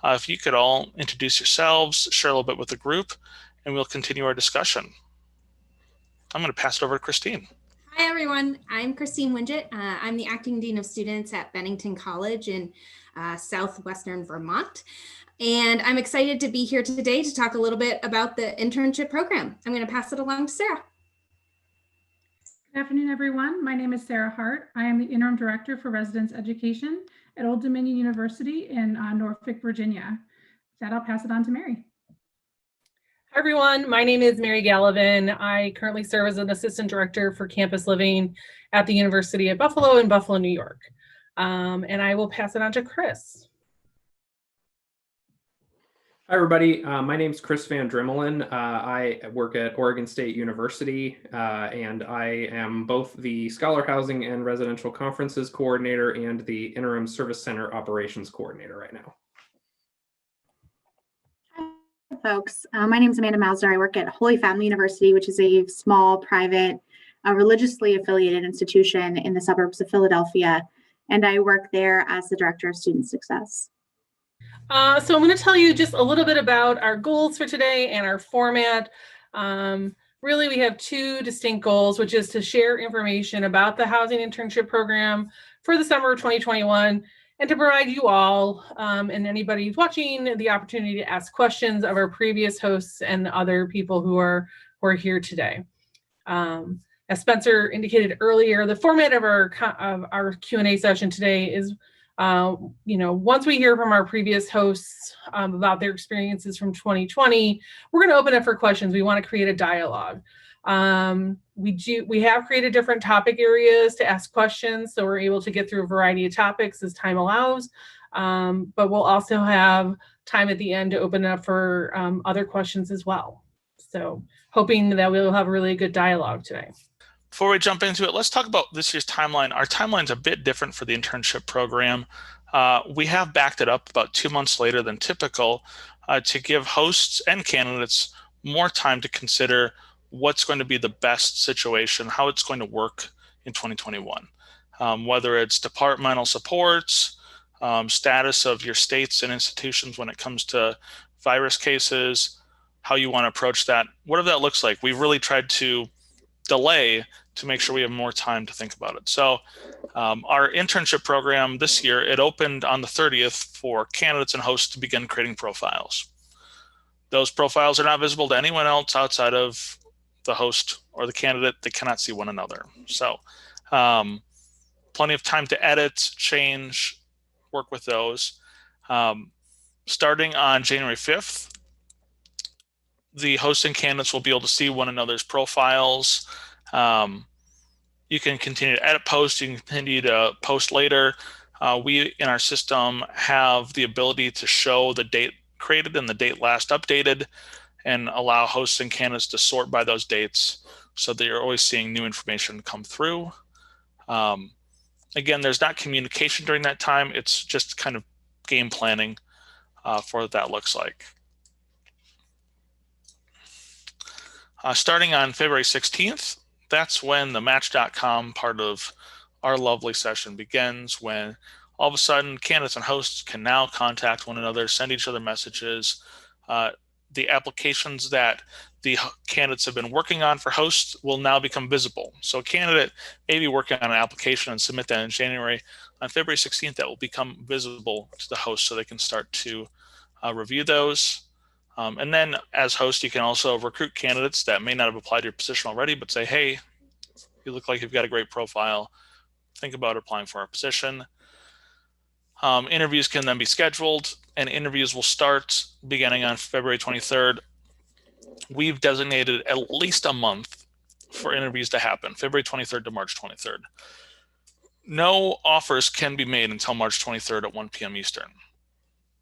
If you could all introduce yourselves, share a little bit with the group, and we'll continue our discussion. I'm going to pass it over to Christine. Hi, everyone. I'm Christine Winget. I'm the Acting Dean of Students at Bennington College in southwestern Vermont. And I'm excited to be here today to talk a little bit about the internship program. I'm going to pass it along to Sarah. Good afternoon, everyone. My name is Sarah Hart. I am the Interim Director for Residence Education at Old Dominion University in Norfolk, Virginia. With that, I'll pass it on to Mary. Hi, everyone. My name is Mary Gallivan. I currently serve as an Assistant Director for Campus Living at the University of Buffalo in Buffalo, New York. And I will pass it on to Chris. Hi, everybody. My name is Chris Van Drimmelen. I work at Oregon State University, and I am both the Scholar Housing and Residential Conferences Coordinator and the Interim Service Center Operations Coordinator right now. Hi, folks. My name is Amanda Mausner. I work at Holy Family University, which is a small, private, religiously affiliated institution in the suburbs of Philadelphia, and I work there as the Director of Student Success. So I'm going to tell you just a little bit about our goals for today and our format. Really, we have two distinct goals, which is to share information about the housing internship program for the summer of 2021 and to provide you all and anybody who's watching the opportunity to ask questions of our previous hosts and other people who are here today. As Spencer indicated earlier, the format of our Q&A session today is once we hear from our previous hosts about their experiences from 2020, we're going to open up for questions. We want to create a dialogue. We have created different topic areas to ask questions, so we're able to get through a variety of topics as time allows. But we'll also have time at the end to open up for other questions as well. So hoping that we'll have a really good dialogue today. Before we jump into it, let's talk about this year's timeline. Our timeline's a bit different for the internship program. We have backed it up about 2 months later than typical to give hosts and candidates more time to consider what's going to be the best situation, how it's going to work in 2021. Whether it's departmental supports, status of your states and institutions when it comes to virus cases, how you want to approach that, whatever that looks like. We've really tried to delay to make sure we have more time to think about it. So our internship program this year, it opened on the 30th for candidates and hosts to begin creating profiles. Those profiles are not visible to anyone else outside of the host or the candidate. They cannot see one another. So plenty of time to edit, change, work with those. Starting on January 5th, the hosts and candidates will be able to see one another's profiles. You can continue to edit posts, you can continue to post later. We, in our system, have the ability to show the date created and the date last updated and allow hosts and candidates to sort by those dates so that you're always seeing new information come through. Again, there's not communication during that time. It's just kind of game planning for what that looks like. Starting on February 16th, that's when the Match.com part of our lovely session begins, when all of a sudden candidates and hosts can now contact one another, send each other messages. The applications that the candidates have been working on for hosts will now become visible. So a candidate may be working on an application and submit that in January. On February 16th, that will become visible to the host so they can start to review those. And then as host, you can also recruit candidates that may not have applied to your position already, but say, hey, you look like you've got a great profile. Think about applying for our position. Interviews can then be scheduled, and interviews will start beginning on February 23rd. We've designated at least a month for interviews to happen, February 23rd to March 23rd. No offers can be made until March 23rd at 1 p.m. Eastern.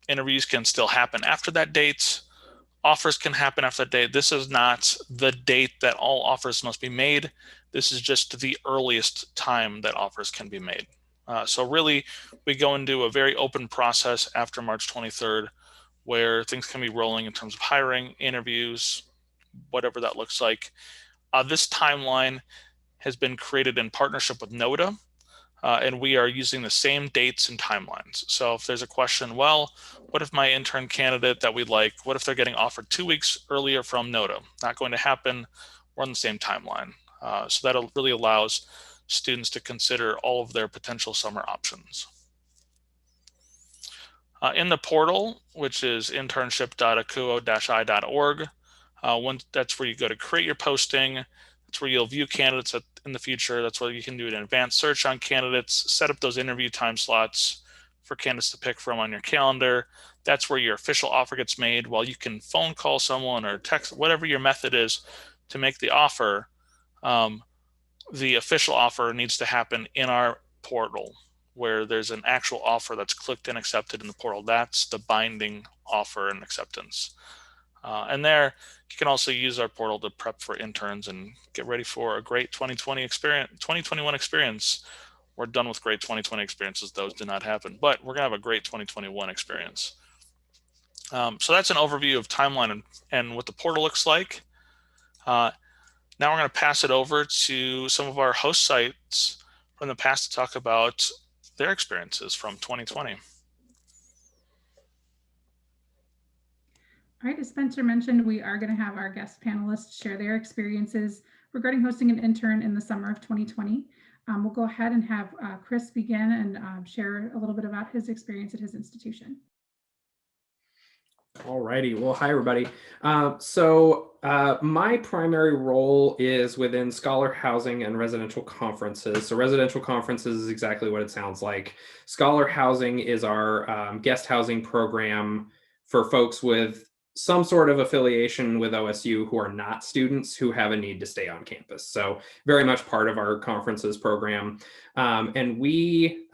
Interviews can still happen after that date. Offers can happen after that date. This is not the date that all offers must be made. This is just the earliest time that offers can be made. So really, we go into a very open process after March 23rd, where things can be rolling in terms of hiring, interviews, whatever that looks like. This timeline has been created in partnership with NODA. and we are using the same dates and timelines. So if there's a question, well, what if my intern candidate that we'd like, what if they're getting offered 2 weeks earlier from NOTA? Not going to happen. We're on the same timeline. So that really allows students to consider all of their potential summer options. In the portal, which is internship.akuo-i.org, that's where you go to create your posting. That's where you'll view candidates in the future. That's where you can do an advanced search on candidates, set up those interview time slots for candidates to pick from on your calendar. That's where your official offer gets made. While you can phone call someone or text, whatever your method is to make the offer, the official offer needs to happen in our portal, where there's an actual offer that's clicked and accepted in the portal. That's the binding offer and acceptance. And there, you can also use our portal to prep for interns and get ready for a great 2021 experience. We're done with great 2020 experiences. Those did not happen, but we're gonna have a great 2021 experience. So that's an overview of timeline and what the portal looks like. Now we're gonna pass it over to some of our host sites from the past to talk about their experiences from 2020. All right, as Spencer mentioned, we are going to have our guest panelists share their experiences regarding hosting an intern in the summer of 2020. We'll go ahead and have Chris begin and share a little bit about his experience at his institution. All righty. Well, hi, everybody. My primary role is within scholar housing and residential conferences. So residential conferences is exactly what it sounds like. Scholar housing is our guest housing program for folks with some sort of affiliation with OSU who are not students who have a need to stay on campus. So very much part of our conferences program. And we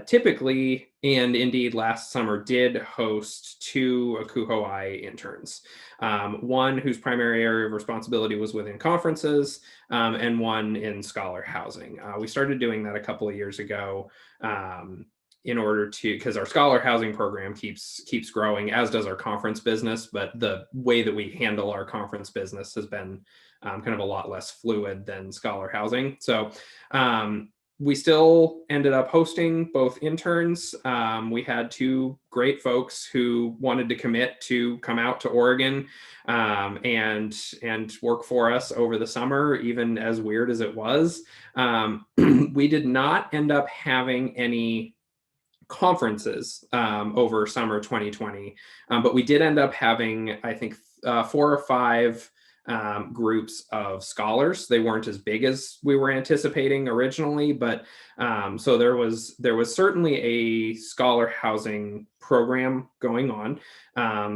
typically, and indeed last summer, did host 2 Akuo-i interns. One whose primary area of responsibility was within conferences, and one in scholar housing. We started doing that a couple of years ago. In order to, because our scholar housing program keeps growing, as does our conference business, but the way that we handle our conference business has been kind of a lot less fluid than scholar housing. So we still ended up hosting both interns. We had 2 great folks who wanted to commit to come out to Oregon and work for us over the summer, even as weird as it was. We did not end up having any conferences over summer 2020, but we did end up having, I think, 4 or 5 groups of scholars. They weren't as big as we were anticipating originally, but so there was certainly a scholar housing program going on.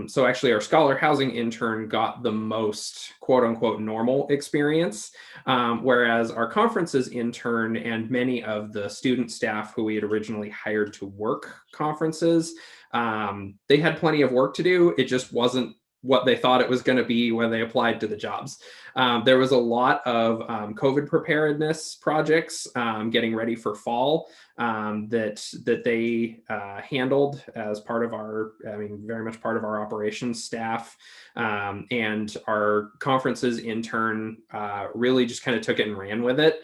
So actually our scholar housing intern got the most quote unquote normal experience, whereas our conferences intern and many of the student staff who we had originally hired to work conferences, they had plenty of work to do. It just wasn't what they thought it was going to be when they applied to the jobs. There was a lot of COVID preparedness projects getting ready for fall that they handled as part of our, very much part of our operations staff. And our conferences intern really just kind of took it and ran with it.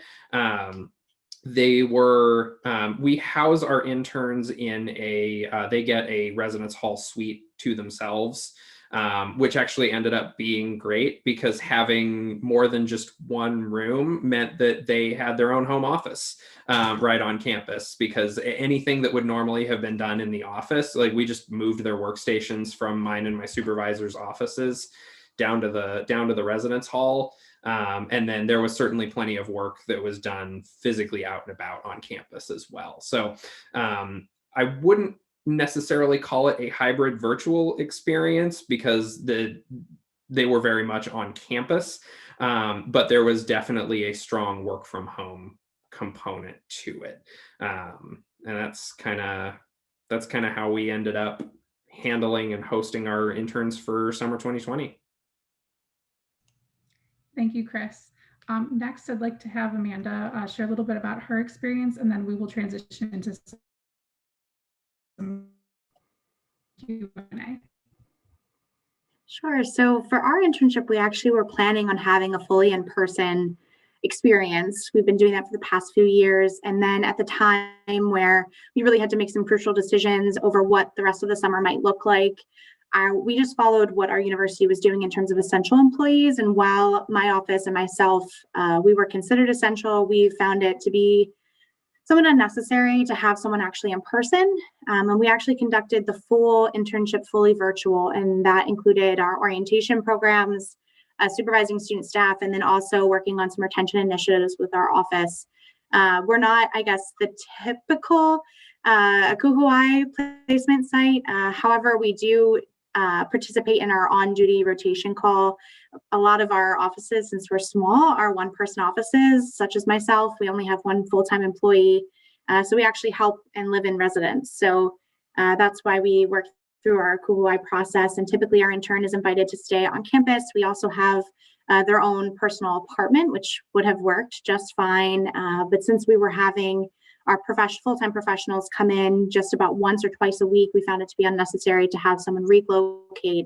We house our interns in they get a residence hall suite to themselves, which actually ended up being great because having more than just one room meant that they had their own home office right on campus, because anything that would normally have been done in the office, like we just moved their workstations from mine and my supervisor's offices down to the residence hall. And then there was certainly plenty of work that was done physically out and about on campus as well. So I wouldn't necessarily call it a hybrid virtual experience because they were very much on campus, but there was definitely a strong work from home component to it. And that's kind of how we ended up handling and hosting our interns for summer 2020. Thank you, Chris. Next, I'd like to have Amanda share a little bit about her experience, and then we will transition into some Q&A. Sure. So for our internship, we actually were planning on having a fully in-person experience. We've been doing that for the past few years. And then at the time where we really had to make some crucial decisions over what the rest of the summer might look like, we just followed what our university was doing in terms of essential employees. And while my office and myself, we were considered essential, we found it to be somewhat unnecessary to have someone actually in person. And we actually conducted the full internship fully virtual, and that included our orientation programs, supervising student staff, and then also working on some retention initiatives with our office. We're not, I guess, the typical Kuhuai placement site. However, we do participate in our on-duty rotation call. A lot of our offices, since we're small, are one-person offices, such as myself. We only have one full-time employee. So we actually help and live in residence. So that's why we work through our Kuhuai process. And typically our intern is invited to stay on campus. We also have their own personal apartment, which would have worked just fine. But since we were having our full-time professionals come in just about once or twice a week, we found it to be unnecessary to have someone relocate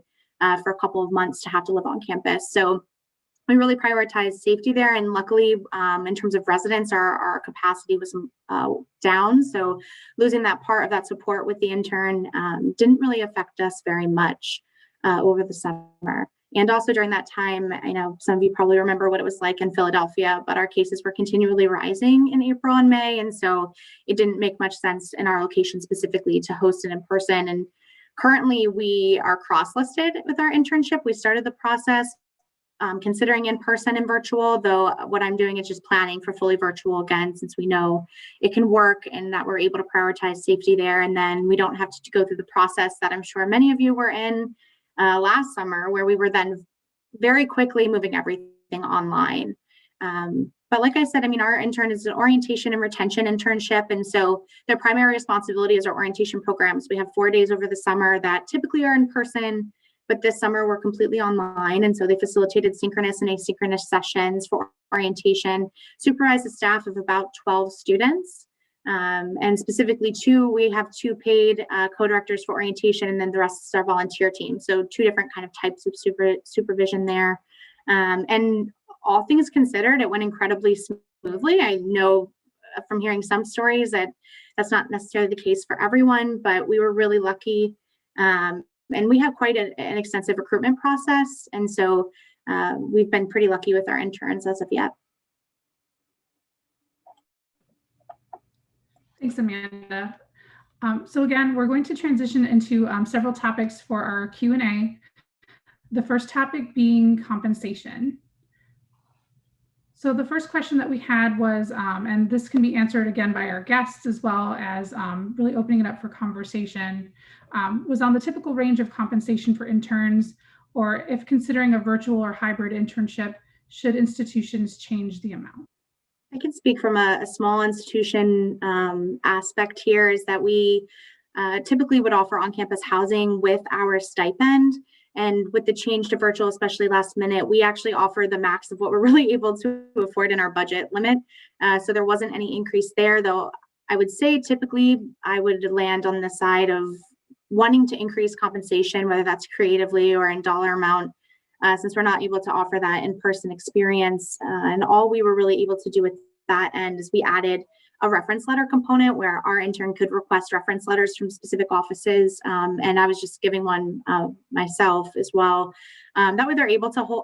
for a couple of months to have to live on campus. So we really prioritize safety there. And luckily, in terms of residents, our capacity was down. So losing that part of that support with the intern didn't really affect us very much over the summer. And also during that time, I know some of you probably remember what it was like in Philadelphia, but our cases were continually rising in April and May. And so it didn't make much sense in our location specifically to host it in person. And currently we are cross-listed with our internship. We started the process considering in person and virtual, though what I'm doing is just planning for fully virtual again, since we know it can work and that we're able to prioritize safety there. And then we don't have to go through the process that I'm sure many of you were in last summer, where we were then very quickly moving everything online. But like I said, I mean, our intern is an orientation and retention internship. And so their primary responsibility is our orientation programs. We have 4 days over the summer that typically are in person, but this summer we're completely online. And so they facilitated synchronous and asynchronous sessions for orientation, supervised a staff of about 12 students. And specifically we have two paid co-directors for orientation, and then the rest is our volunteer team. So two different kind of types of supervision there. And all things considered, it went incredibly smoothly. I know from hearing some stories that that's not necessarily the case for everyone, but we were really lucky. And we have quite an extensive recruitment process. And so we've been pretty lucky with our interns as of yet. Thanks, Amanda. So again, we're going to transition into several topics for our Q&A. The first topic being compensation. So the first question that we had was, and this can be answered again by our guests as well as really opening it up for conversation, was on the typical range of compensation for interns, or if considering a virtual or hybrid internship, should institutions change the amount? I can speak from a small institution aspect here, is that we typically would offer on-campus housing with our stipend. And with the change to virtual, especially last minute, we actually offer the max of what we're really able to afford in our budget limit. So there wasn't any increase there, though I would say typically I would land on the side of wanting to increase compensation, whether that's creatively or in dollar amount, since we're not able to offer that in-person experience. And all we were really able to do with that end is we added a reference letter component where our intern could request reference letters from specific offices. And I was just giving one myself as well. That way they're able to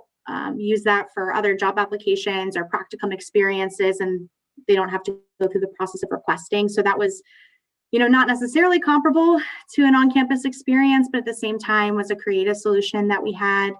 use that for other job applications or practicum experiences, and they don't have to go through the process of requesting. So that was, not necessarily comparable to an on-campus experience, but at the same time was a creative solution that we had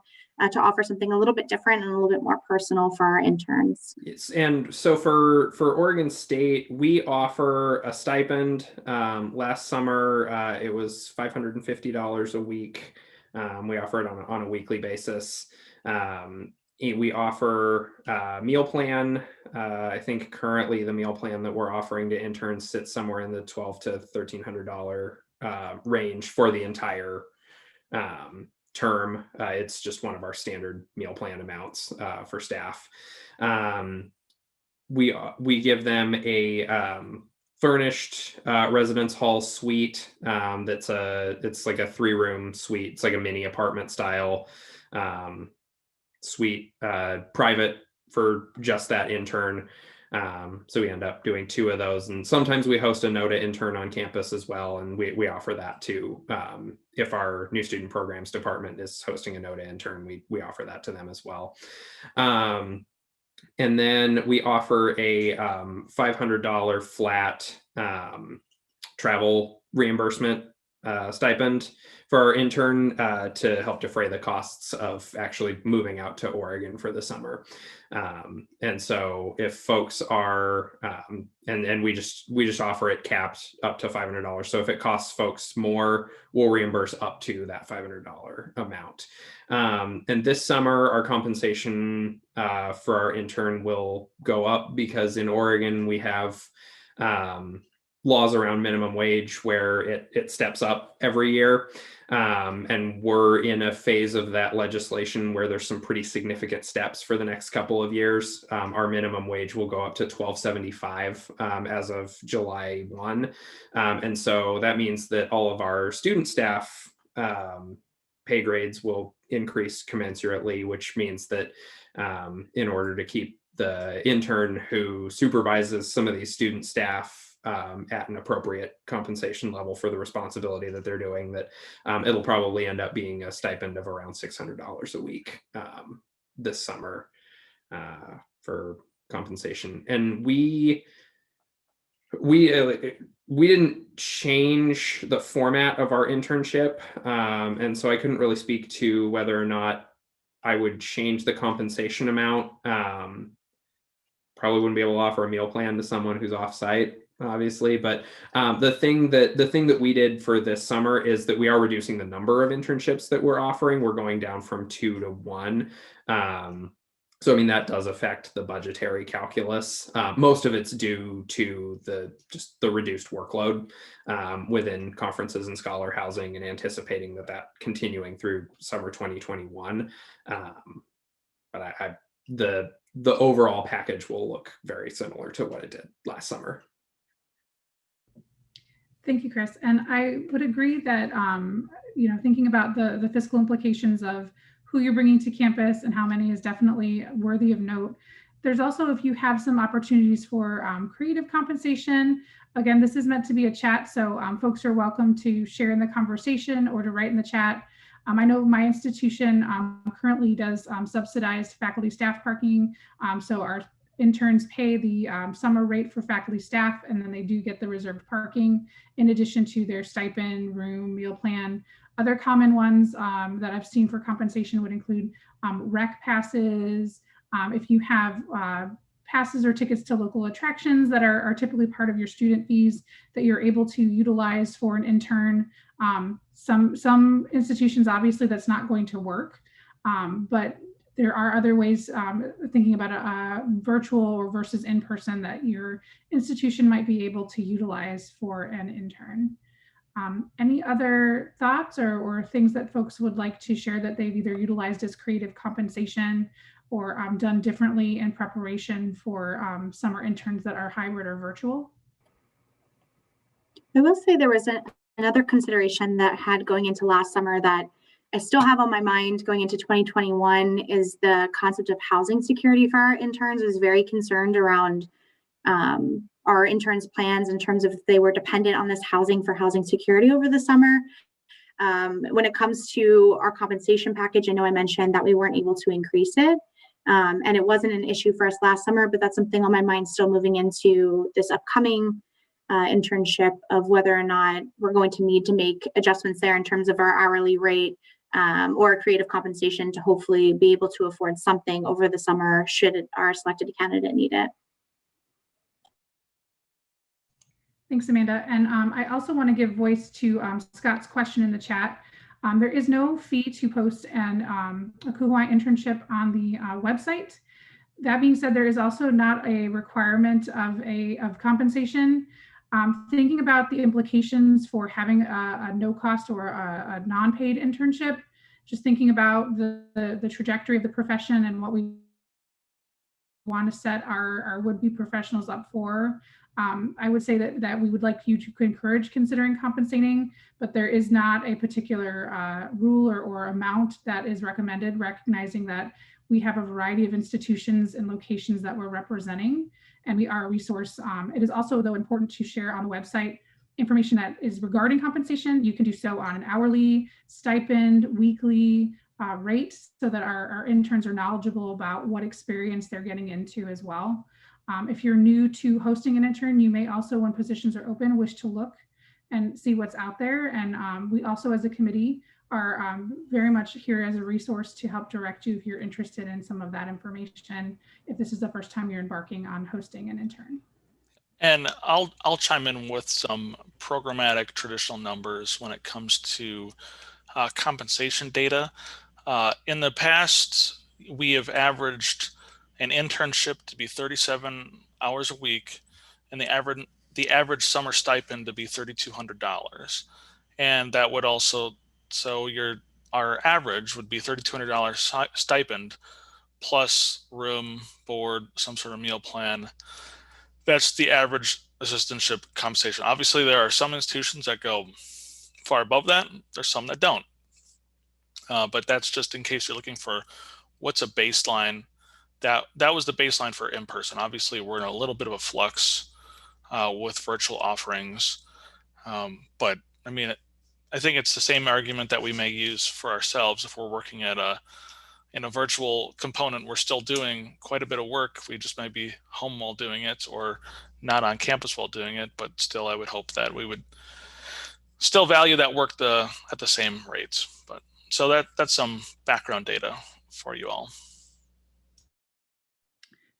to offer something a little bit different and a little bit more personal for our interns. Yes, and so for Oregon State, we offer a stipend. Last summer, it was $550 a week. We offer it on a weekly basis. We offer a meal plan. I think currently the meal plan that we're offering to interns sits somewhere in the $1,200 to $1,300 range for the entire term. It's just one of our standard meal plan amounts for staff. We give them a furnished residence hall suite. It's like a 3-room suite. It's like a mini apartment style suite, private for just that intern. So we end up doing 2 of those, and sometimes we host a NOTA intern on campus as well, and we offer that too. If our new student programs department is hosting a NOTA intern, we offer that to them as well. And then we offer a $500 flat travel reimbursement stipend for our intern to help defray the costs of actually moving out to Oregon for the summer. And so if folks are, and we just offer it capped up to $500. So if it costs folks more, we'll reimburse up to that $500 amount. And this summer, our compensation for our intern will go up because in Oregon, we have laws around minimum wage where it steps up every year. And we're in a phase of that legislation where there's some pretty significant steps for the next couple of years. Our minimum wage will go up to $12.75 as of July 1. And so that means that all of our student staff pay grades will increase commensurately, which means that in order to keep the intern who supervises some of these student staff at an appropriate compensation level for the responsibility that they're doing, that it'll probably end up being a stipend of around $600 a week this summer for compensation. And we didn't change the format of our internship, and so I couldn't really speak to whether or not I would change the compensation amount. Probably wouldn't be able to offer a meal plan to someone who's off-site, obviously, but the thing that we did for this summer is that we are reducing the number of internships that we're offering. We're going down from 2 to 1. So I mean, that does affect the budgetary calculus. Most of it's due to just the reduced workload within conferences and scholar housing, and anticipating that continuing through summer 2021. But the overall package will look very similar to what it did last summer. Thank you, Chris. And I would agree that, thinking about the fiscal implications of who you're bringing to campus and how many is definitely worthy of note. There's also, if you have some opportunities for creative compensation, again, this is meant to be a chat, so folks are welcome to share in the conversation or to write in the chat. I know my institution currently does subsidized faculty staff parking. So our interns pay the summer rate for faculty staff, and then they do get the reserved parking in addition to their stipend, room, meal plan. Other common ones that I've seen for compensation would include rec passes. If you have passes or tickets to local attractions that are typically part of your student fees that you're able to utilize for an intern. Some institutions, obviously, that's not going to work, but there are other ways, thinking about a virtual or versus in person, that your institution might be able to utilize for an intern. Any other thoughts or things that folks would like to share that they've either utilized as creative compensation or done differently in preparation for summer interns that are hybrid or virtual? I will say there was another consideration that had going into last summer that I still have on my mind going into 2021 is the concept of housing security for our interns. I was very concerned around our interns' plans in terms of if they were dependent on this housing for housing security over the summer. When it comes to our compensation package, I know I mentioned that we weren't able to increase it. And it wasn't an issue for us last summer, but that's something on my mind still moving into this upcoming internship, of whether or not we're going to need to make adjustments there in terms of our hourly rate or creative compensation to hopefully be able to afford something over the summer should our selected candidate need it. Thanks, Amanda. And I also want to give voice to Scott's question in the chat. There is no fee to post a Kuhai internship on the website. That being said, there is also not a requirement of compensation. Thinking about the implications for having a no cost or a non-paid internship, just thinking about the trajectory of the profession and what we want to set our would-be professionals up for. I would say that we would like you to encourage considering compensating, but there is not a particular rule or amount that is recommended, recognizing that we have a variety of institutions and locations that we're representing, and we are a resource. It is also, though, important to share on the website information that is regarding compensation. You can do so on an hourly, stipend, weekly rate, so that our interns are knowledgeable about what experience they're getting into as well. If you're new to hosting an intern, you may also, when positions are open, wish to look and see what's out there. And we also, as a committee, are very much here as a resource to help direct you if you're interested in some of that information, if this is the first time you're embarking on hosting an intern. And I'll chime in with some programmatic traditional numbers when it comes to compensation data. In the past, we have averaged an internship to be 37 hours a week, and the average summer stipend to be $3,200. And that would also, so our average would be $3,200 stipend plus room, board, some sort of meal plan. That's the average assistantship compensation. Obviously, there are some institutions that go far above that. There's some that don't. But that's just in case you're looking for what's a baseline. That was the baseline for in-person. Obviously, we're in a little bit of a flux with virtual offerings. But I mean, I think it's the same argument that we may use for ourselves if we're working at in a virtual component. We're still doing quite a bit of work. We just might be home while doing it or not on campus while doing it. But still, I would hope that we would still value that work at the same rates. But so that's some background data for you all.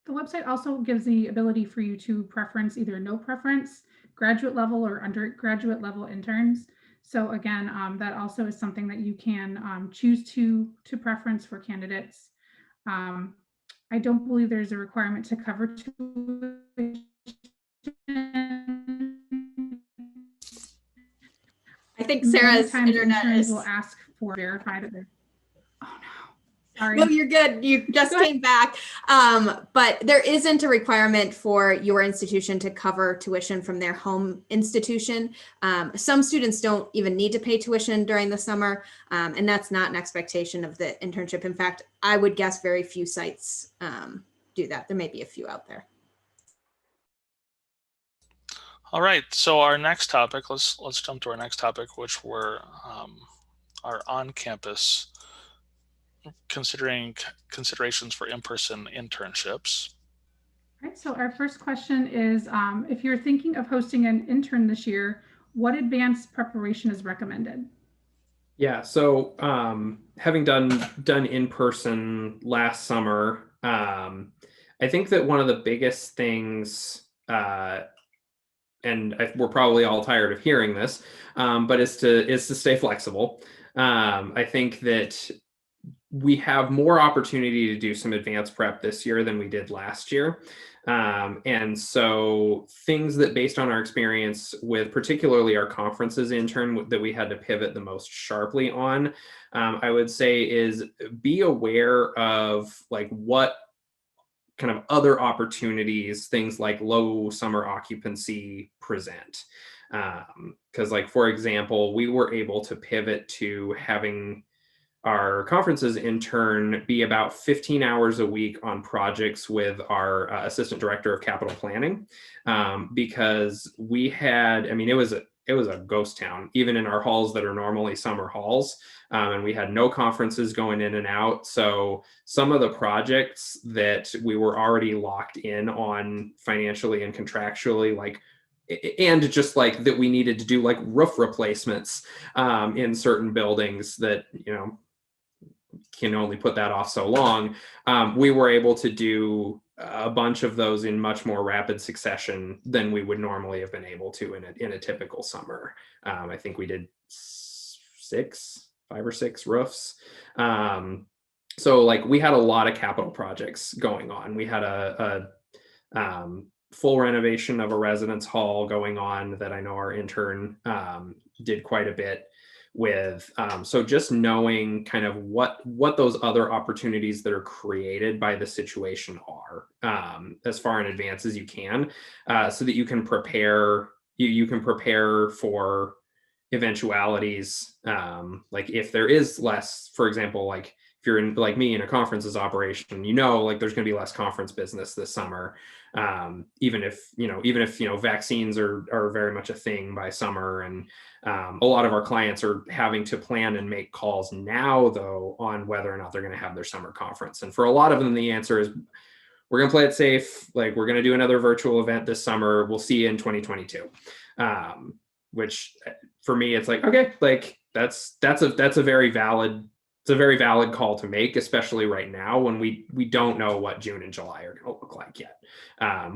The website also gives the ability for you to preference either no preference, graduate level, or undergraduate level interns. So again, that also is something that you can choose to preference for candidates. I don't believe there's a requirement to cover tuition. I think Sarah's internet is. Will ask for verify that they're. Oh no. Sorry. No, you're good. You just came back. But there isn't a requirement for your institution to cover tuition from their home institution. Some students don't even need to pay tuition during the summer, and that's not an expectation of the internship. In fact, I would guess very few sites do that. There may be a few out there. All right, so our next topic, let's jump to our next topic, which were our on-campus considerations for in-person internships. All right, so our first question is, if you're thinking of hosting an intern this year, what advanced preparation is recommended? Yeah, so having done in-person last summer, I think that one of the biggest things, and we're probably all tired of hearing this, but is to stay flexible. I think that we have more opportunity to do some advanced prep this year than we did last year. And so things that, based on our experience with particularly our conferences intern, that we had to pivot the most sharply on, I would say is be aware of like what kind of other opportunities things like low summer occupancy present. Because like, for example, we were able to pivot to having our conferences intern be about 15 hours a week on projects with our assistant director of capital planning, because we had, I mean, it was a ghost town, even in our halls that are normally summer halls, and we had no conferences going in and out. So some of the projects that we were already locked in on financially and contractually, like, and just like that we needed to do like roof replacements in certain buildings that, you know, can only put that off so long. We were able to do a bunch of those in much more rapid succession than we would normally have been able to in a typical summer. I think we did 5 or 6 roofs. So like we had a lot of capital projects going on. We had a full renovation of a residence hall going on that I know our intern did quite a bit. with. So just knowing kind of what those other opportunities that are created by the situation are, as far in advance as you can, so that you can prepare. You can prepare for eventualities, like if there is less, for example, like if you're in, like me, in a conferences operation, like there's going to be less conference business this summer, even if vaccines are very much a thing by summer, and a lot of our clients are having to plan and make calls now, though, on whether or not they're going to have their summer conference. And for a lot of them, the answer is, we're going to play it safe. Like, we're going to do another virtual event this summer. We'll see you in 2022. Which for me, it's like, okay, like that's a very valid call to make, especially right now when we don't know what June and July are going to look like yet.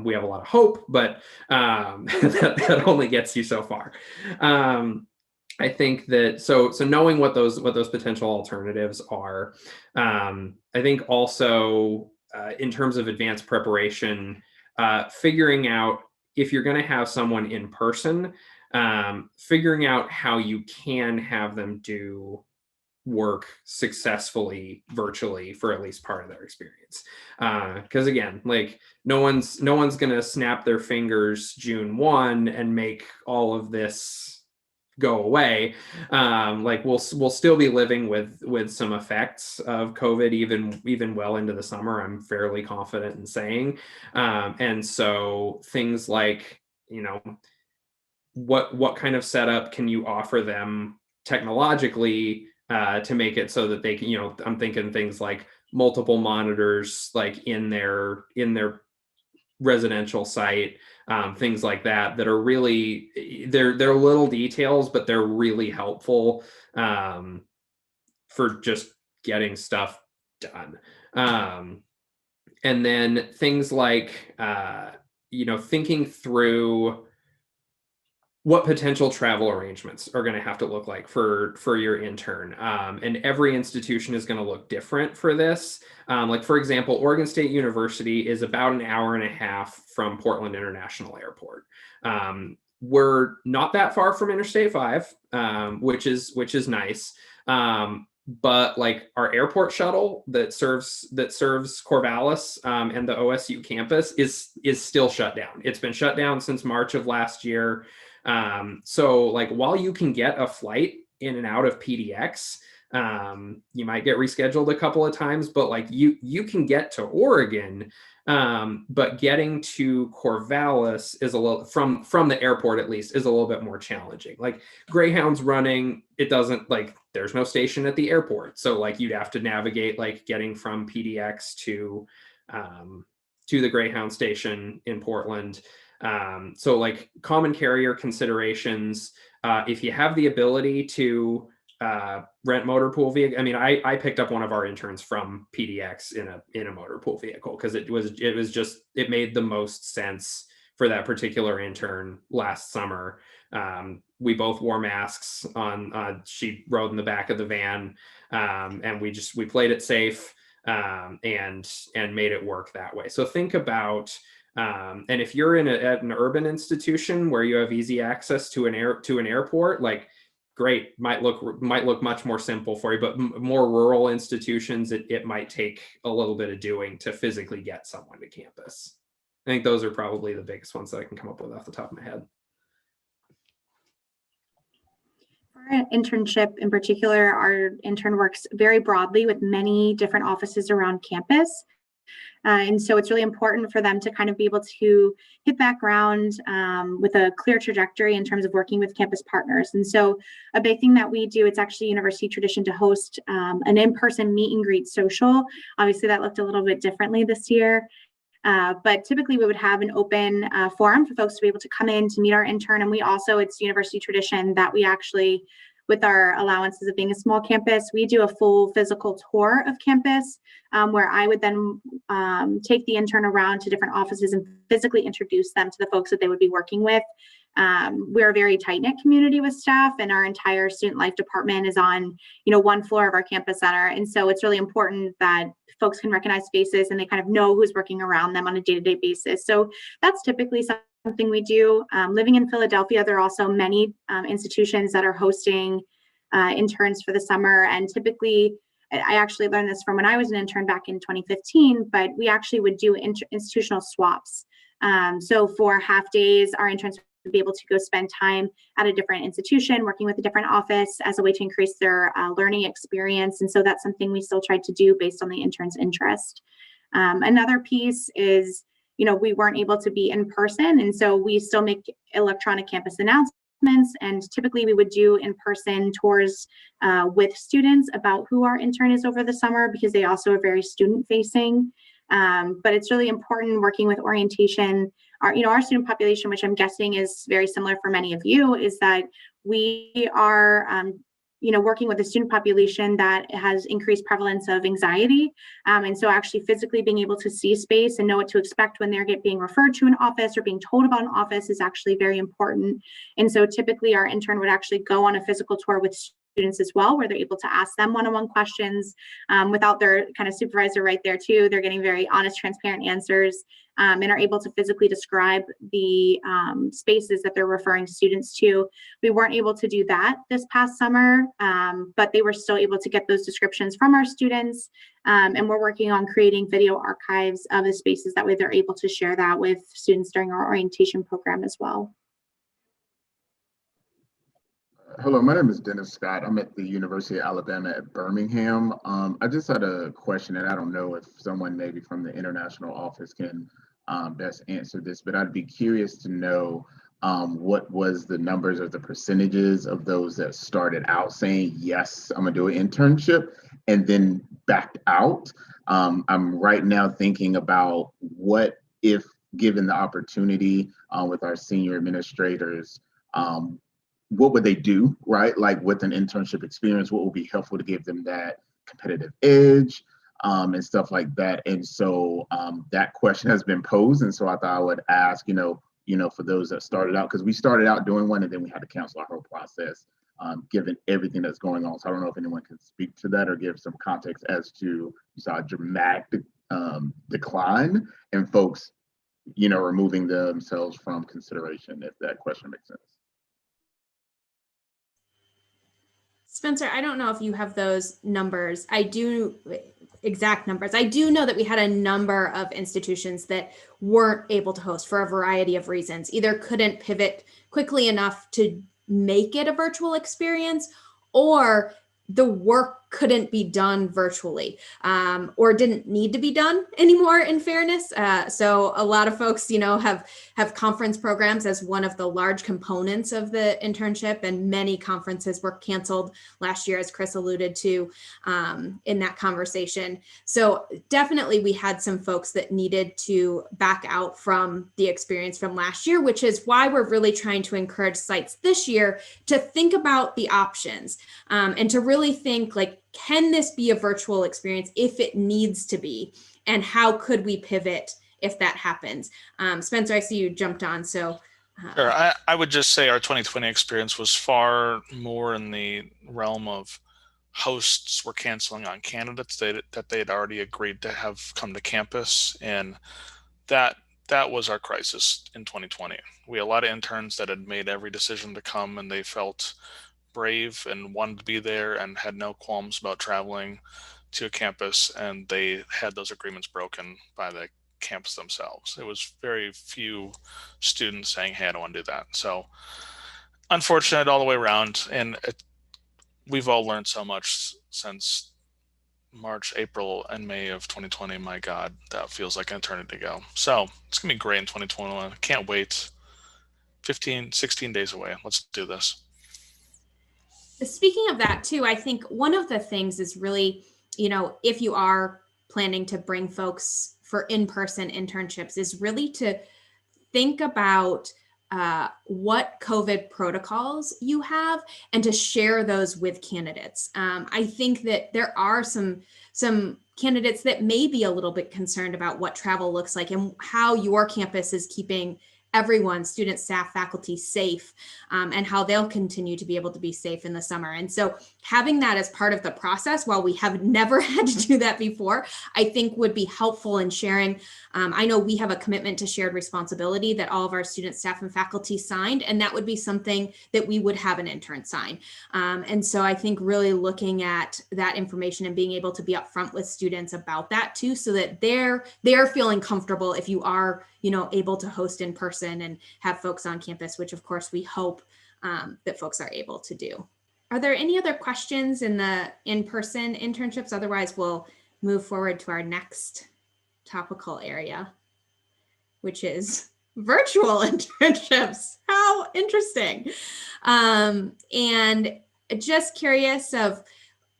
We have a lot of hope, but that only gets you so far. I think that so knowing what those potential alternatives are, I think also in terms of advanced preparation, figuring out if you're going to have someone in person, figuring out how you can have them do work successfully virtually for at least part of their experience. Because again, like no one's going to snap their fingers June 1 and make all of this go away. Like we'll still be living with some effects of COVID even well into the summer, I'm fairly confident in saying. And so things like, what kind of setup can you offer them technologically to make it so that they can, I'm thinking things like multiple monitors, like in their residential site, things like that are really, they're little details, but they're really helpful for just getting stuff done. And then things like, thinking through what potential travel arrangements are going to have to look like for your intern. And every institution is going to look different for this. Like, for example, Oregon State University is about an hour and a half from Portland International Airport. We're not that far from Interstate 5, which is nice. But like our airport shuttle that serves Corvallis and the OSU campus is still shut down. It's been shut down since March of last year. So like, while you can get a flight in and out of PDX, you might get rescheduled a couple of times, but like you can get to Oregon, but getting to Corvallis is a little, from the airport at least, is a little bit more challenging. Like Greyhound's running, it doesn't, like, there's no station at the airport. So like you'd have to navigate like getting from PDX to the Greyhound station in Portland. So like common carrier considerations, if you have the ability to rent motor pool vehicle. I mean, I picked up one of our interns from PDX in a motor pool vehicle because it made the most sense for that particular intern last summer. We both wore masks on, she rode in the back of the van, and we played it safe, and made it work that way. So think about, and if you're at an urban institution where you have easy access to an airport, like, great, might look much more simple for you, but more rural institutions, it might take a little bit of doing to physically get someone to campus. I think those are probably the biggest ones that I can come up with off the top of my head. For an internship in particular, our intern works very broadly with many different offices around campus. And so it's really important for them to kind of be able to hit that ground with a clear trajectory in terms of working with campus partners. And so a big thing that we do, it's actually university tradition to host an in-person meet and greet social. Obviously that looked a little bit differently this year. But typically we would have an open forum for folks to be able to come in to meet our intern. And we also, it's university tradition that we actually, with our allowances of being a small campus, we do a full physical tour of campus where I would then take the intern around to different offices and physically introduce them to the folks that they would be working with. We're a very tight-knit community with staff, and our entire student life department is on, one floor of our campus center. And so it's really important that folks can recognize faces and they kind of know who's working around them on a day-to-day basis. So that's typically something we do. Living in Philadelphia, there are also many institutions that are hosting interns for the summer. And typically, I actually learned this from when I was an intern back in 2015, but we actually would do institutional swaps. So for half days, our interns would be able to go spend time at a different institution, working with a different office as a way to increase their learning experience. And so that's something we still tried to do based on the intern's interest. Another piece is, we weren't able to be in person, and so we still make electronic campus announcements, and typically we would do in-person tours with students about who our intern is over the summer, because they also are very student-facing. But it's really important working with orientation. Our student population, which I'm guessing is very similar for many of you, is that we are working with a student population that has increased prevalence of anxiety. And so actually physically being able to see space and know what to expect when they're being referred to an office or being told about an office is actually very important. And so typically our intern would actually go on a physical tour with students as well, where they're able to ask them one-on-one questions without their kind of supervisor right there too. They're getting very honest, transparent answers, and are able to physically describe the spaces that they're referring students to. We weren't able to do that this past summer, but they were still able to get those descriptions from our students. And we're working on creating video archives of the spaces. That way they're able to share that with students during our orientation program as well. Hello, my name is Dennis Scott. I'm at the University of Alabama at Birmingham. I just had a question, and I don't know if someone maybe from the international office can best answer this, but I'd be curious to know what was the numbers or the percentages of those that started out saying, yes, I'm gonna do an internship, and then backed out. I'm right now thinking about what if given the opportunity with our senior administrators, what would they do, right? Like with an internship experience, what would be helpful to give them that competitive edge and stuff like that. And so that question has been posed. And so I thought I would ask, for those that started out, because we started out doing one and then we had to cancel our whole process, given everything that's going on. So I don't know if anyone can speak to that or give some context as to, you saw a dramatic decline in folks, removing themselves from consideration, if that question makes sense. Spencer, I don't know if you have those numbers. Exact numbers. I do know that we had a number of institutions that weren't able to host for a variety of reasons. Either couldn't pivot quickly enough to make it a virtual experience, or the work couldn't be done virtually, or didn't need to be done anymore, in fairness. So a lot of folks, have conference programs as one of the large components of the internship, and many conferences were canceled last year, as Chris alluded to in that conversation. So definitely we had some folks that needed to back out from the experience from last year, which is why we're really trying to encourage sites this year to think about the options and to really think, like, can this be a virtual experience if it needs to be? And how could we pivot if that happens? Spencer, I see you jumped on. So Sure. I would just say our 2020 experience was far more in the realm of hosts were canceling on candidates that they had already agreed to have come to campus. And that was our crisis in 2020. We had a lot of interns that had made every decision to come, and they felt brave and wanted to be there and had no qualms about traveling to a campus, and they had those agreements broken by the campus themselves. It was very few students saying, hey, I don't want to do that. So unfortunate all the way around. And we've all learned so much since March, April, and May of 2020. My God, that feels like an eternity ago. So it's gonna be great in 2021. Can't wait. 16 days away. Let's do this. speaking of that too, I think one of the things is really, if you are planning to bring folks for in-person internships, is really to think about what COVID protocols you have and to share those with candidates. I think that there are some candidates that may be a little bit concerned about what travel looks like and how your campus is keeping everyone, students, staff, faculty, safe, and how they'll continue to be able to be safe in the summer. And so having that as part of the process, while we have never had to do that before, I think would be helpful in sharing. I know we have a commitment to shared responsibility that all of our students, staff, and faculty signed, and that would be something that we would have an intern sign. And so I think really looking at that information and being able to be upfront with students about that too, so that they're feeling comfortable if you are, able to host in person and have folks on campus, which of course we hope that folks are able to do. Are there any other questions in the in-person internships? Otherwise, we'll move forward to our next topical area, which is virtual internships. How interesting. And just curious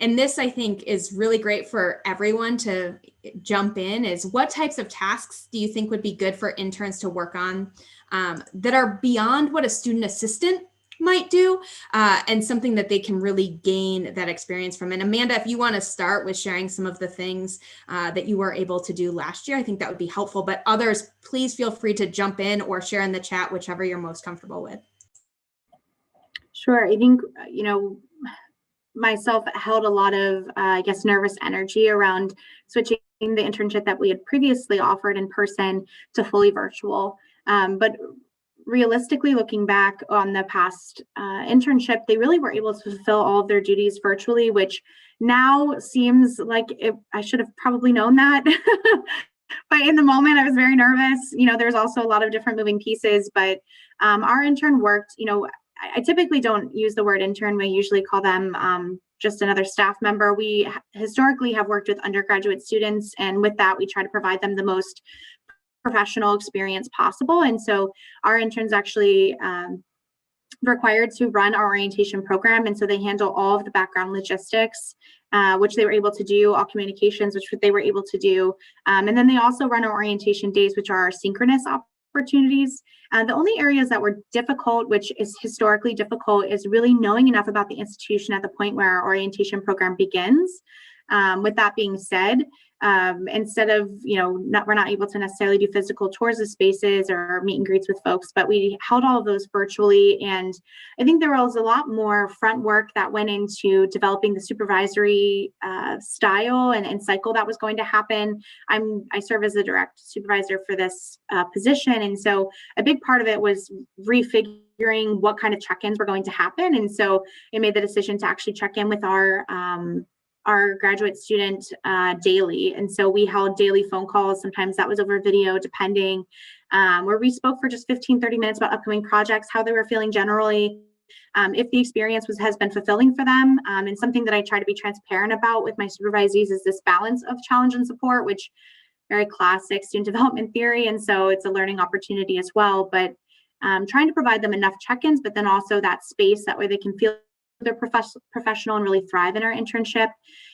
and this I think is really great for everyone to jump in, is what types of tasks do you think would be good for interns to work on that are beyond what a student assistant might do, and something that they can really gain that experience from? And Amanda, if you want to start with sharing some of the things that you were able to do last year, I think that would be helpful. But others, please feel free to jump in or share in the chat, whichever you're most comfortable with. Sure. I think, myself held a lot of, nervous energy around switching the internship that we had previously offered in person to fully virtual. But realistically, looking back on the past internship, they really were able to fulfill all of their duties virtually, which now seems like I should have probably known that. But in the moment, I was very nervous. There's also a lot of different moving pieces, but our intern worked, I typically don't use the word intern. We usually call them just another staff member. We historically have worked with undergraduate students, and with that, we try to provide them the most professional experience possible. And so our interns actually required to run our orientation program. And so they handle all of the background logistics, which they were able to do, all communications, which they were able to do. And then they also run our orientation days, which are our synchronous opportunities. The only areas that were difficult, which is historically difficult, is really knowing enough about the institution at the point where our orientation program begins. With that being said, instead of, we're not able to necessarily do physical tours of spaces or meet and greets with folks, but we held all of those virtually. And I think there was a lot more front work that went into developing the supervisory style and cycle that was going to happen. I serve as the direct supervisor for this position. And so a big part of it was refiguring what kind of check-ins were going to happen. And so I made the decision to actually check in with our graduate student daily. And so we held daily phone calls. Sometimes that was over video, depending, where we spoke for just 15, 30 minutes about upcoming projects, how they were feeling generally, if the experience has been fulfilling for them. And something that I try to be transparent about with my supervisees is this balance of challenge and support, which very classic student development theory. And so it's a learning opportunity as well, but trying to provide them enough check-ins, but then also that space, that way they can feel they're professional and really thrive in our internship.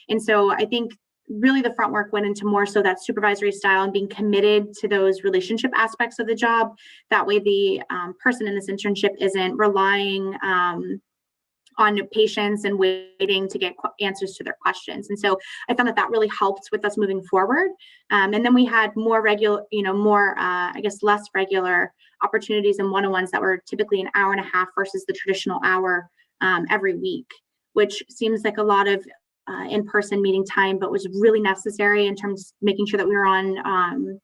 And so I think really the front work went into more so that supervisory style and being committed to those relationship aspects of the job. That way the person in this internship isn't relying on patience and waiting to get answers to their questions. And so I found that really helped with us moving forward. And then we had more regular, less regular opportunities and one-on-ones that were typically an hour and a half versus the traditional hour every week, which seems like a lot of in-person meeting time, but was really necessary in terms of making sure that we were on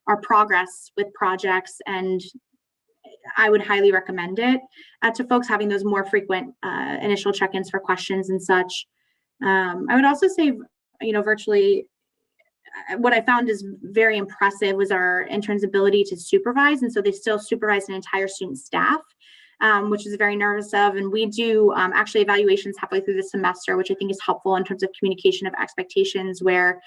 our progress with projects. And I would highly recommend it to folks, having those more frequent initial check-ins for questions and such. I would also say, virtually, what I found is very impressive was our interns' ability to supervise. And so they still supervise an entire student staff, which is very nervous of. And we do actually evaluations halfway through the semester, which I think is helpful in terms of communication of expectations, where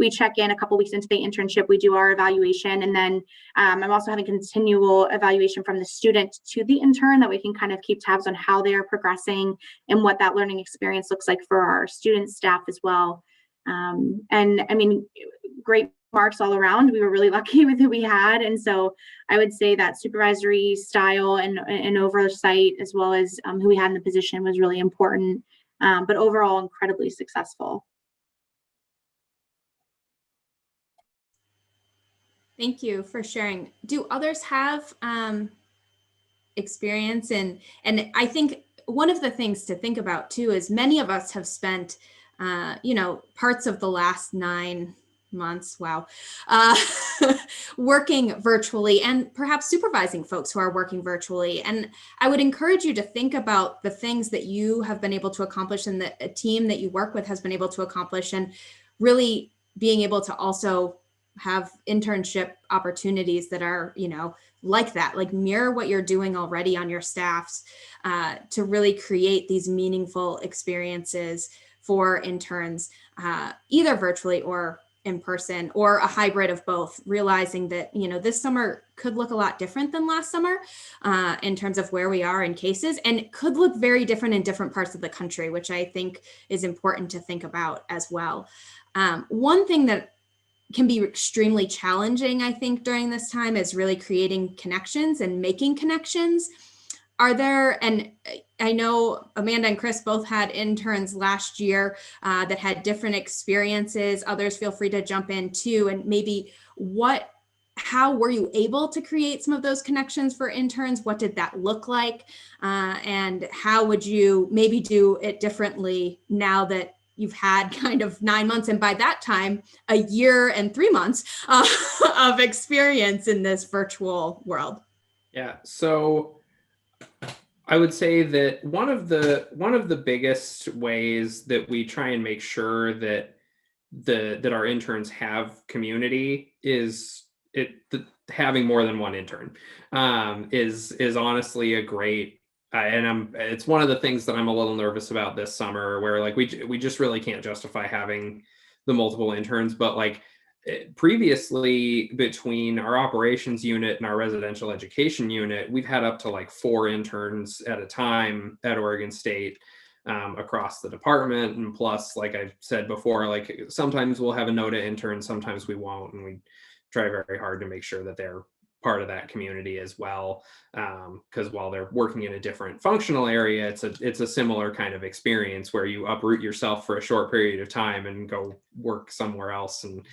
we check in a couple weeks into the internship, we do our evaluation, and then I'm also having continual evaluation from the student to the intern, that we can kind of keep tabs on how they are progressing and what that learning experience looks like for our student staff as well. And I mean, great marks all around. We were really lucky with who we had. And so I would say that supervisory style and oversight, as well as who we had in the position, was really important, but overall incredibly successful. Thank you for sharing. Do others have experience? And I think one of the things to think about too is many of us have spent, parts of the last 9 months, working virtually and perhaps supervising folks who are working virtually. And I would encourage you to think about the things that you have been able to accomplish and that a team that you work with has been able to accomplish, and really being able to also have internship opportunities that are, like that, like mirror what you're doing already on your staffs, to really create these meaningful experiences for interns, either virtually or in person, or a hybrid of both, realizing that, this summer could look a lot different than last summer in terms of where we are in cases, and it could look very different in different parts of the country, which I think is important to think about as well. One thing that can be extremely challenging, I think, during this time is really creating connections and making connections. Are there, and I know Amanda and Chris both had interns last year that had different experiences. Others feel free to jump in too. And maybe how were you able to create some of those connections for interns? What did that look like? And how would you maybe do it differently now that you've had kind of 9 months, and by that time, a year and 3 months of experience in this virtual world? Yeah, so I would say that one of the biggest ways that we try and make sure that our interns have community is having more than one intern is honestly a great. It's one of the things that I'm a little nervous about this summer, where like we just really can't justify having the multiple interns. But like previously, between our operations unit and our residential education unit, we've had up to like 4 interns at a time at Oregon State across the department. And plus, like I've said before, like sometimes we'll have a NOTA intern, sometimes we won't, and we try very hard to make sure that they're part of that community as well, because while they're working in a different functional area, it's a similar kind of experience where you uproot yourself for a short period of time and go work somewhere else and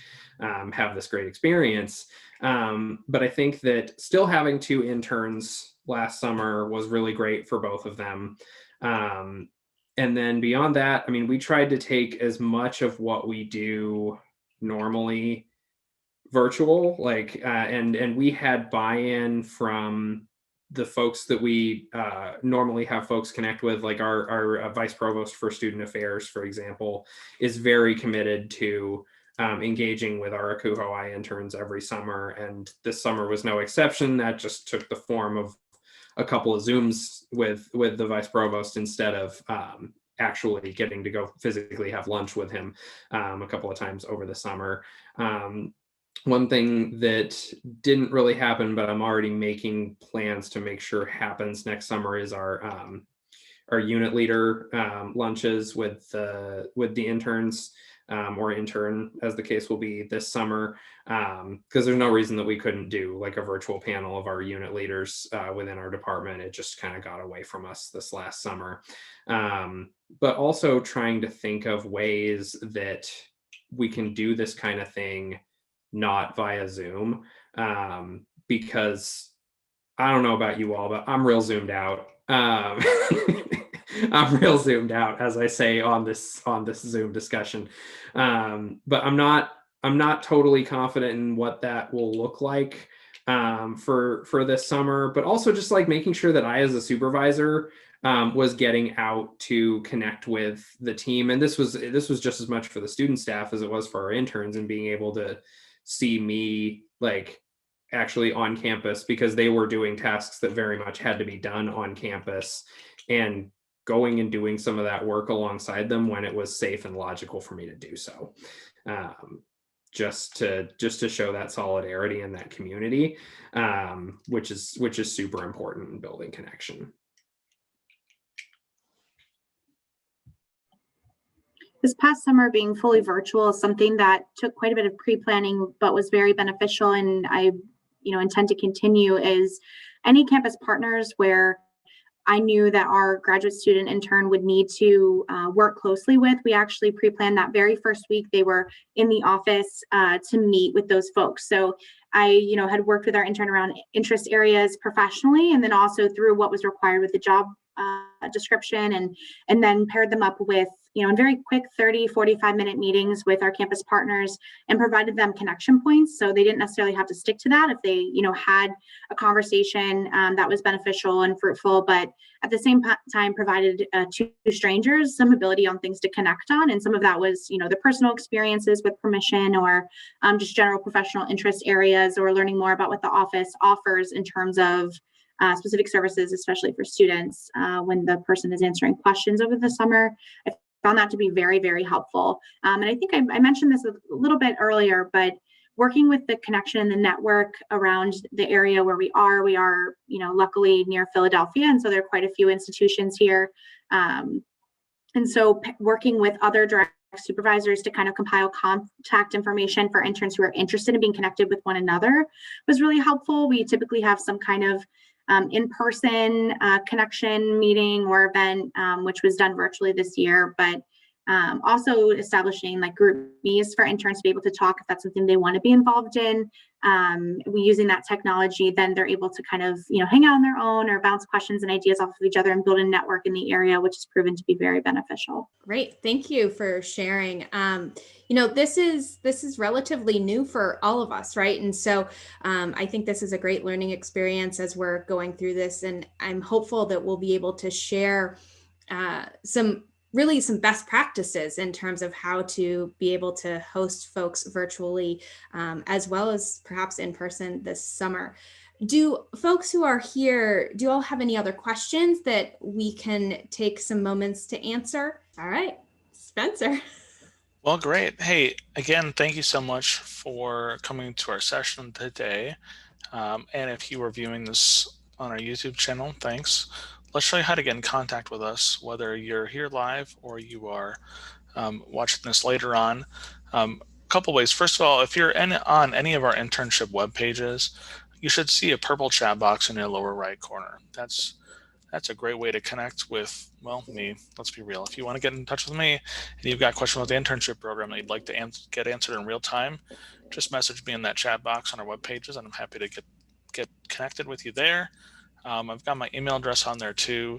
have this great experience. But I think that still having 2 interns last summer was really great for both of them. And then beyond that, I mean, we tried to take as much of what we do normally virtual, like and we had buy-in from the folks that we normally have folks connect with, like our vice provost for student affairs, for example, is very committed to engaging with our ACUHO-I interns every summer, and this summer was no exception. That just took the form of a couple of Zooms with the vice provost instead of actually getting to go physically have lunch with him a couple of times over the summer. One thing that didn't really happen, but I'm already making plans to make sure happens next summer, is our unit leader lunches with the interns, or intern, as the case will be this summer, because there's no reason that we couldn't do like a virtual panel of our unit leaders within our department. It just kind of got away from us this last summer. But also trying to think of ways that we can do this kind of thing not via Zoom, because I don't know about you all, but I'm real zoomed out. I'm real zoomed out, as I say on this Zoom discussion. But I'm not totally confident in what that will look like for this summer. But also just like making sure that I, as a supervisor, was getting out to connect with the team, and this was just as much for the student staff as it was for our interns, and being able to see me like actually on campus, because they were doing tasks that very much had to be done on campus, and going and doing some of that work alongside them when it was safe and logical for me to do so, just to show that solidarity and that community, which is super important in building connection. This past summer being fully virtual is something that took quite a bit of pre-planning, but was very beneficial, and I intend to continue, is any campus partners where I knew that our graduate student intern would need to work closely with. We actually pre-planned that very first week they were in the office to meet with those folks. So I, had worked with our intern around interest areas professionally, and then also through what was required with the job description, and then paired them up with, in very quick 30-45-minute meetings with our campus partners, and provided them connection points. So they didn't necessarily have to stick to that if they, had a conversation that was beneficial and fruitful, but at the same time provided two strangers some ability on things to connect on. And some of that was, the personal experiences with permission, or just general professional interest areas, or learning more about what the office offers in terms of specific services, especially for students when the person is answering questions over the summer. I found that to be very, very helpful. And I think I mentioned this a little bit earlier, but working with the connection and the network around the area where we are, luckily near Philadelphia. And so there are quite a few institutions here. And so working with other direct supervisors to kind of compile contact information for interns who are interested in being connected with one another was really helpful. We typically have some kind of in-person connection meeting or event, which was done virtually this year, but also establishing like group meetings for interns to be able to talk if that's something they want to be involved in. Using that technology, then they're able to kind of, hang out on their own or bounce questions and ideas off of each other and build a network in the area, which has proven to be very beneficial. Great. Thank you for sharing. This is relatively new for all of us, right? And so I think this is a great learning experience as we're going through this. And I'm hopeful that we'll be able to share some best practices in terms of how to be able to host folks virtually, as well as perhaps in person this summer. Do folks who are here, do you all have any other questions that we can take some moments to answer? All right, Spencer. Well, great. Hey, again, thank you so much for coming to our session today. And if you are viewing this on our YouTube channel, thanks. Let's show you how to get in contact with us, whether you're here live or you are watching this later on. A couple ways. First of all, if you're on any of our internship web pages, you should see a purple chat box in the lower right corner. That's a great way to connect with, well, me. Let's be real. If you want to get in touch with me and you've got questions about the internship program that you'd like to get answered in real time, just message me in that chat box on our web pages, and I'm happy to get connected with you there. I've got my email address on there too.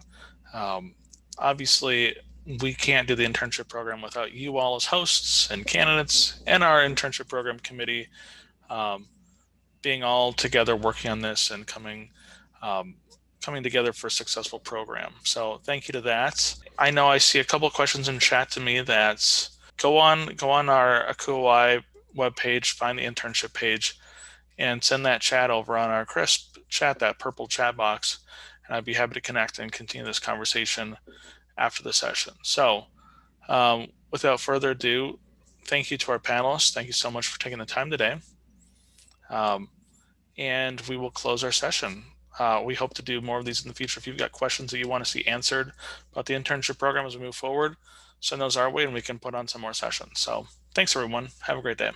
Obviously, we can't do the internship program without you all as hosts and candidates and our internship program committee being all together working on this and coming together for a successful program. So thank you to that. I know I see a couple of questions in chat to me that go on our AkuaY webpage, find the internship page, and send that chat over on our crisp chat, that purple chat box, and I'd be happy to connect and continue this conversation after the session. So without further ado, thank you to our panelists. Thank you so much for taking the time today. And we will close our session. We hope to do more of these in the future. If you've got questions that you want to see answered about the internship program as we move forward, send those our way and we can put on some more sessions. So thanks everyone. Have a great day.